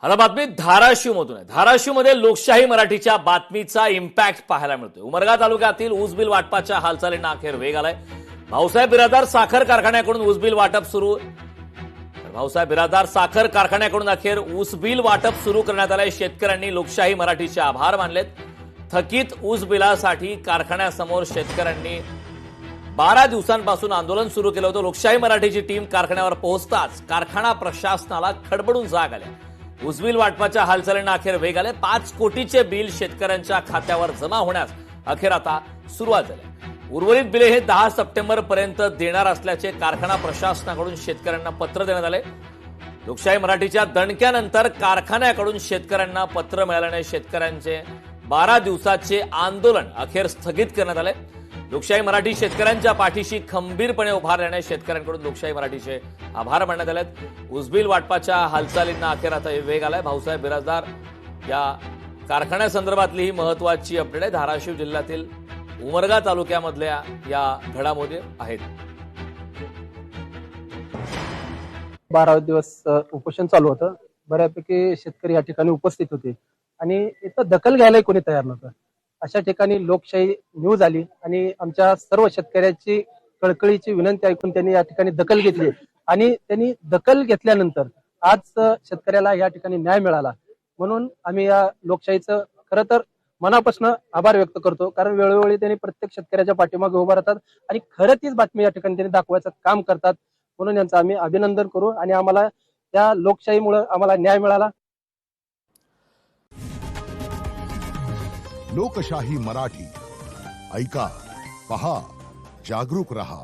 आता बातमी धाराशिवमधून आहे. धाराशिवमध्ये लोकशाही मराठीच्या बातमीचा इम्पॅक्ट पाहायला मिळतोय. उमरगा तालुक्यातील ऊस बिल वाटपाच्या हालचालींना अखेर वेग आलाय. भाऊसाहेब बिरादार साखर कारखान्याकडून ऊस बिल वाटप सुरू. भाऊसाहेब बिरादार साखर कारखान्याकडून अखेर ऊस बिल वाटप सुरू करण्यात आलंय. शेतकऱ्यांनी लोकशाही मराठीचे आभार मानलेत. थकीत ऊस बिलासाठी कारखान्यासमोर शेतकऱ्यांनी 12 दिवसांपासून आंदोलन सुरू केलं होतं. लोकशाही मराठीची टीम कारखान्यावर पोहोचताच कारखाना प्रशासनाला खडबडून जाग आल्या. ऊस बिल वाटपाच्या हालचालींना अखेर वेग आले. 5 कोटीचे बिल शेतकऱ्यांच्या खात्यावर जमा होण्यास अखेर आता सुरुवात झाली. उर्वरित बिले हे 10 सप्टेंबरपर्यंत देणार असल्याचे कारखाना प्रशासनाकडून शेतकऱ्यांना पत्र देण्यात आले. लोकशाही मराठीच्या दणक्यानंतर कारखान्याकडून शेतकऱ्यांना पत्र मिळाल्याने शेतकऱ्यांचे 12 दिवसाचे आंदोलन अखेर स्थगित करण्यात आले. लोकशाही मराठी शेतकऱ्यांच्या पाठीशी खंबीरपणे उभारल्याने शेतकऱ्यांकडून लोकशाही मराठीचे आभार मानण्यात आलेत. ऊस बिल वाटपाच्या हालचालींना अखेर आता वेग आलाय. भाऊसाहेब बिराजदार या कारखान्यासंदर्भातली ही महत्वाची अपडेट आहे. धाराशिव जिल्ह्यातील उमरगा तालुक्यामधल्या या घडामोडी आहेत. 12 दिवस उपोषण चालू होतं. बऱ्यापैकी शेतकरी या ठिकाणी उपस्थित होते आणि इथं दखल घ्यायला कोणी तयार नव्हतं. अशा ठिकाणी लोकशाही न्यूज आली आणि आमच्या सर्व शेतकऱ्याची कळकळीची विनंती ऐकून त्यांनी या ठिकाणी दखल घेतली आणि त्यांनी दखल घेतल्यानंतर आज शेतकऱ्याला या ठिकाणी न्याय मिळाला. म्हणून आम्ही या लोकशाहीचं खरं तर मनापासून आभार व्यक्त करतो. कारण वेळोवेळी त्यांनी प्रत्येक शेतकऱ्याच्या पाठीमागे उभा राहतात आणि खरं तीच बातमी या ठिकाणी त्यांनी दाखवायचं काम करतात. म्हणून यांचं आम्ही अभिनंदन करू आणि आम्हाला या लोकशाहीमुळे आम्हाला न्याय मिळाला. लोकशाही मराठी ऐका, पहा, जागरूक रहा.